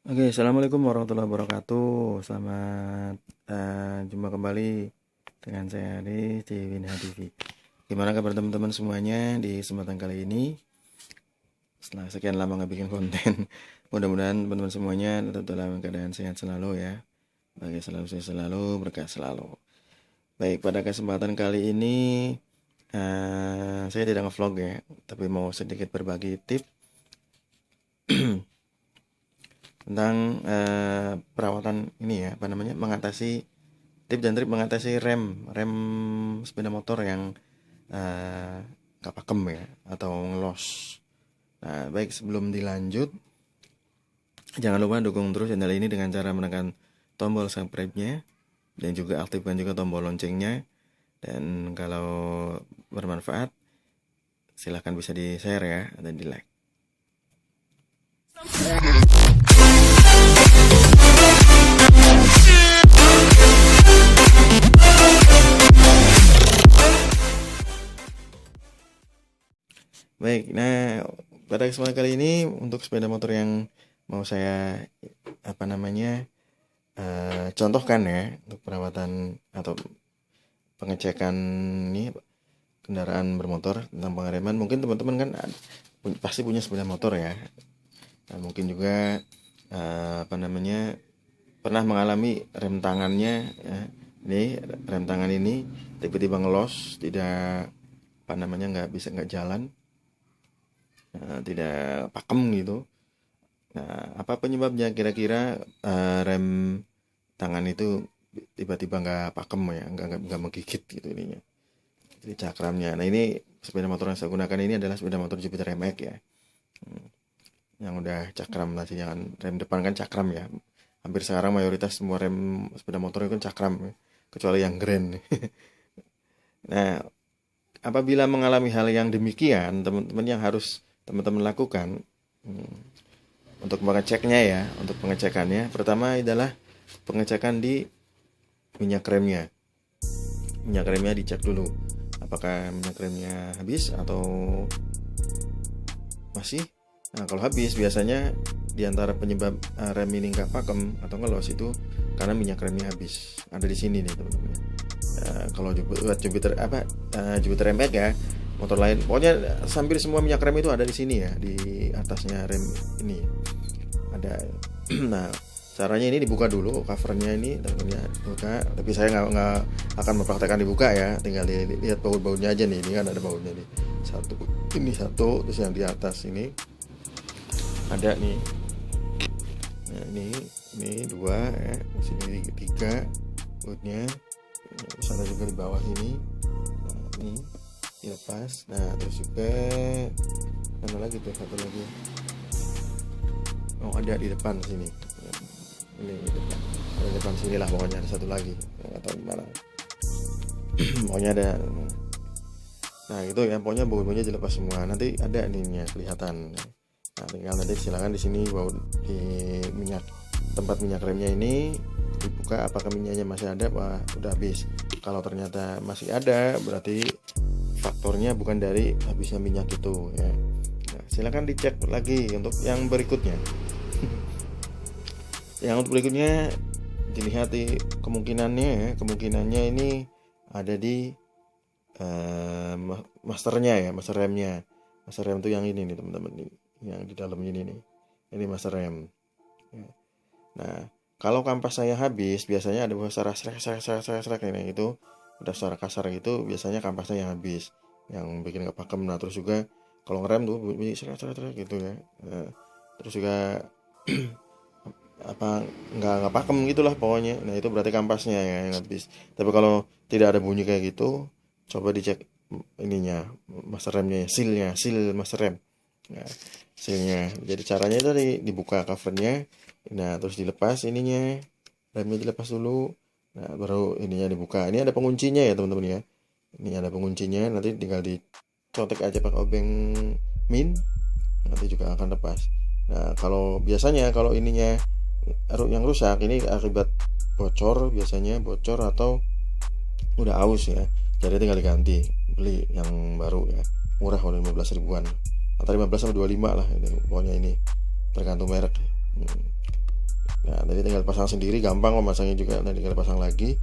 Oke, assalamualaikum warahmatullahi wabarakatuh. Selamat jumpa kembali dengan saya di Winha TV. Gimana kabar teman-teman semuanya di kesempatan kali ini? Setelah sekian lama nggak bikin konten, mudah-mudahan teman-teman semuanya tetap dalam keadaan sehat selalu ya. Bahagia selalu, sehat selalu, berkah selalu. Baik, pada kesempatan kali ini saya tidak nge-vlog ya, tapi mau sedikit berbagi tips tentang perawatan ini ya, mengatasi tips dan trik mengatasi rem sepeda motor yang nggak pakem ya atau ngelos. Nah, baik sebelum dilanjut, jangan lupa dukung terus channel ini dengan cara menekan tombol subscribe-nya dan juga aktifkan juga tombol loncengnya. Dan kalau bermanfaat, silahkan bisa di-share ya dan di-like. Baik, nah pada kesempatan kali ini untuk sepeda motor yang mau saya contohkan ya untuk perawatan atau pengecekan ini kendaraan bermotor tentang pengereman. Mungkin teman-teman kan pasti punya sepeda motor ya. Nah, mungkin juga pernah mengalami rem tangannya ya. Ini rem tangan ini tiba-tiba ngelos, tidak nggak jalan, tidak pakem gitu. Nah, apa penyebabnya kira-kira rem tangan itu tiba-tiba nggak pakem ya, nggak menggigit gitu ininya. Jadi cakramnya. Nah, ini sepeda motor yang saya gunakan ini adalah sepeda motor Jupiter MX ya. Yang udah cakram nanti, jangan rem depan kan cakram ya. Hampir sekarang mayoritas semua rem sepeda motor itu kan cakram ya. Kecuali yang Grand. Nah, apabila mengalami hal yang demikian, teman-teman yang harus teman-teman lakukan untuk mengeceknya ya, untuk pengecekannya, pertama adalah pengecekan di minyak remnya. Minyak remnya dicek dulu, apakah minyak remnya habis atau masih. Nah, kalau habis biasanya diantara penyebab rem ini nggak pakem atau ngelos itu karena minyak remnya habis. Ada di sini nih teman-teman. Kalau buat Jupiter MX ya, motor lain, pokoknya hampir semua minyak rem itu ada di sini ya, di atasnya rem ini ada. Nah, caranya ini dibuka dulu covernya ini, teman-teman ya, buka. Tapi saya nggak akan mempraktekkan dibuka ya, tinggal dilihat baut-bautnya aja nih. Ini kan ada bautnya nih, satu, terus yang di atas ini ada nih. Nah, ini dua ya, sini tiga bautnya. Terus ada juga di bawah ini. Nah, ini dilepas. Nah, terus juga mana lagi tuh, satu lagi. Oh, ada di depan sini. Ini di depan. Ada di depan sini lah, pokoknya ada satu lagi. Nggak tahu di mana. Pokoknya ada. Nah, itu ya, pokoknya baut-bautnya dilepas semua. Nanti ada ininya kelihatan. Nah, tinggal nanti silakan di sini baut di tempat minyak remnya ini dibuka, apakah minyaknya masih ada, wah udah habis. Kalau ternyata masih ada, berarti faktornya bukan dari habisnya minyak itu ya. Nah, silakan dicek lagi untuk yang berikutnya. Yang untuk berikutnya dilihat di kemungkinannya ini ada di masternya ya, master remnya. Master rem itu yang ini nih teman-teman, yang di dalam ini nih. Ini master rem. Nah, kalau kampas saya habis, biasanya ada suara srek ini, itu udah suara kasar gitu, biasanya kampasnya yang habis, yang bikin nggak pakem. Nah, terus juga kalau ngerem tuh bunyi srek gitu ya. Nah, terus juga nggak pakem gitulah pokoknya. Nah, itu berarti kampasnya ya yang habis. Tapi kalau tidak ada bunyi kayak gitu, coba dicek ininya, master remnya, seal master rem. Nah, sealnya. Jadi caranya itu dibuka covernya. Nah, terus dilepas ininya, remnya dilepas dulu. Nah, baru ininya dibuka. Ini ada penguncinya ya teman-teman ya. Ini ada penguncinya, nanti tinggal dicotek aja pakai obeng min, nanti juga akan lepas. Nah, kalau ininya yang rusak ini akibat biasanya bocor atau udah aus ya. Jadi tinggal diganti, beli yang baru ya. Murah, 15 ribuan. Atau 15 sampai 25 lah ini. Pokoknya ini tergantung merek. Nah, tadi tinggal pasang sendiri, gampang memasangnya juga. Nanti tinggal pasang lagi.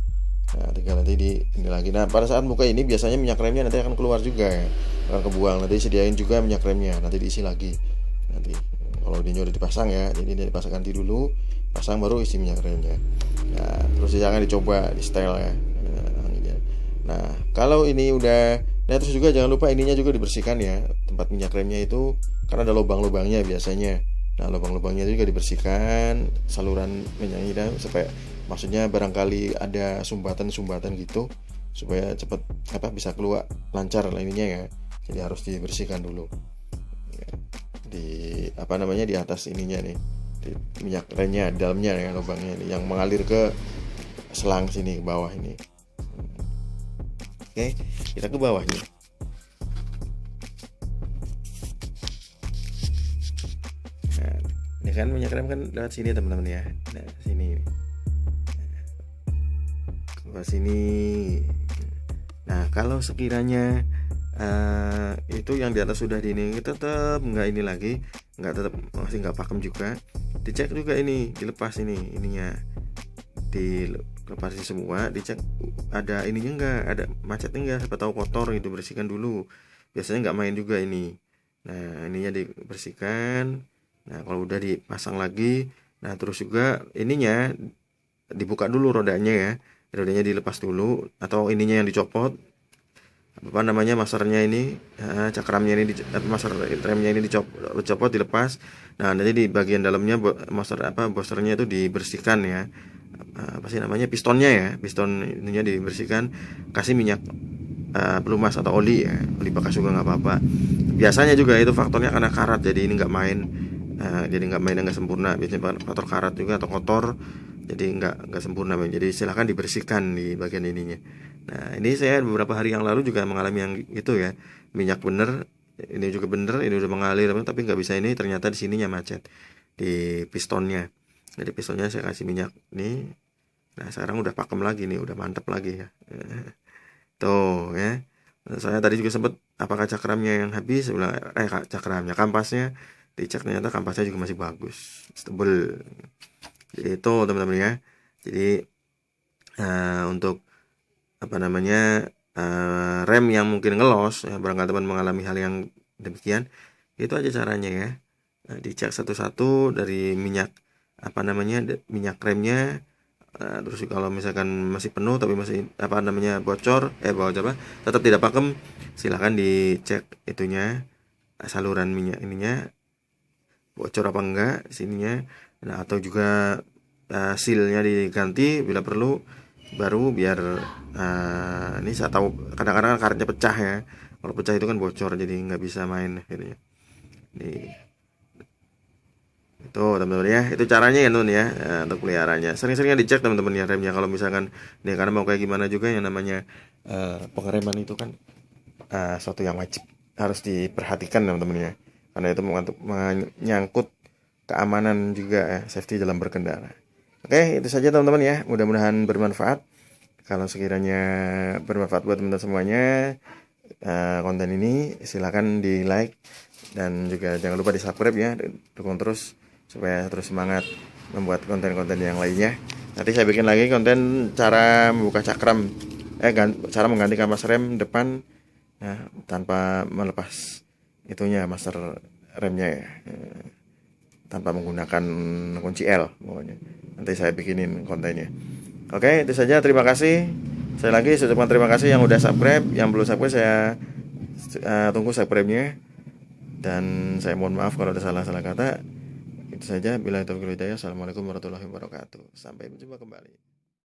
Nah, tinggal nanti di ini lagi. Nah, pada saat buka ini biasanya minyak remnya nanti akan keluar juga ya. Akan kebuang. Nanti sediain juga minyak remnya. Nanti diisi lagi. Nanti kalau ini udah dipasang ya. Jadi ini dipasang ganti dulu, pasang baru isi minyak remnya. Nah, terus jangan dicoba di setel ya. Nah, kalau ini udah, nah terus juga jangan lupa ininya juga dibersihkan ya. Tempat minyak remnya itu karena ada lubang-lubangnya biasanya. Nah, lubang-lubangnya juga dibersihkan, saluran minyaknya supaya maksudnya barangkali ada sumbatan-sumbatan gitu supaya cepat bisa keluar lancar lah ininya ya. Jadi harus dibersihkan dulu. Ya, di di atas ininya nih. Di minyak remnya dalamnya ya lubangnya nih yang mengalir ke selang sini ke bawah ini. Oke, kita ke bawahnya. Nah, ini kan minyak rem kan lewat sini teman-teman ya. Nah, sini. Ke sini. Nah, kalau sekiranya itu yang di atas sudah di ini tetap nggak ini lagi, nggak masih nggak pakem juga. Dicek juga ini, dilepas ini ininya. Dilepasin semua, dicek ada ininya enggak, ada macetnya enggak, siapa tahu kotor gitu, bersihkan dulu. Biasanya nggak main juga ini. Nah, ininya dibersihkan. Nah, kalau udah dipasang lagi, nah terus juga ininya dibuka dulu rodanya ya. Rodanya dilepas dulu atau ininya yang dicopot. Masternya ini, cakramnya ini master remnya ini dicopot, dilepas. Nah, nanti di bagian dalamnya boosternya itu dibersihkan ya. Pistonnya ya, piston ininya dibersihkan, kasih minyak pelumas atau oli ya, oli bekas juga nggak apa-apa. Biasanya juga itu faktornya karena karat, jadi ini nggak main, nggak sempurna. Biasanya faktor karat juga atau kotor, jadi nggak sempurna. Jadi silahkan dibersihkan di bagian ininya. Nah, ini saya beberapa hari yang lalu juga mengalami yang itu ya, minyak bener, ini juga bener, ini udah mengalir tapi nggak bisa ini, ternyata di sininya macet di pistonnya. Jadi pistonnya saya kasih minyak nih. Nah, sekarang udah pakem lagi nih, udah mantep lagi ya. Tuh ya. Saya tadi juga sempat apakah cakramnya yang habis, saya bilang cakramnya, kampasnya dicek, ternyata kampasnya juga masih bagus, stable. Jadi itu teman-teman ya. Jadi untuk rem yang mungkin ngelos ya, barangkali teman mengalami hal yang demikian, itu aja caranya ya. Dicek satu-satu dari minyak minyak remnya. Terus kalau misalkan masih penuh tapi masih bocor tetap tidak pakem, silahkan dicek itunya, saluran minyak ininya bocor apa enggak sininya. Nah, atau juga sealnya diganti bila perlu, baru biar ini saya tahu kadang-kadang karetnya pecah ya. Kalau pecah itu kan bocor, jadi nggak bisa main akhirnya. Nih, itu teman-teman ya, itu caranya ya Nun ya, untuk peliharaannya. Sering-seringnya dicek teman-teman ya remnya, kalau misalkan nih, karena mau kayak gimana juga yang namanya pengereman itu kan suatu yang wajib harus diperhatikan teman-teman ya, karena itu menyangkut keamanan juga ya, safety dalam berkendara. Oke, itu saja teman-teman ya, mudah-mudahan bermanfaat. Kalau sekiranya bermanfaat buat teman-teman semuanya, konten ini silakan di like dan juga jangan lupa di subscribe ya, dukung terus supaya terus semangat membuat konten-konten yang lainnya. Nanti saya bikin lagi konten cara membuka cakram, cara mengganti kampas rem depan tanpa melepas itunya master remnya ya, tanpa menggunakan kunci L pokoknya. Nanti saya bikinin kontennya. Oke, itu saja, terima kasih. Saya lagi ucapkan terima kasih yang udah subscribe, yang belum subscribe saya tunggu subscribe-nya. Dan saya mohon maaf kalau ada salah-salah kata. Itu saja, billahi taufiq wal hidayah. Assalamualaikum warahmatullahi wabarakatuh. Sampai berjumpa kembali.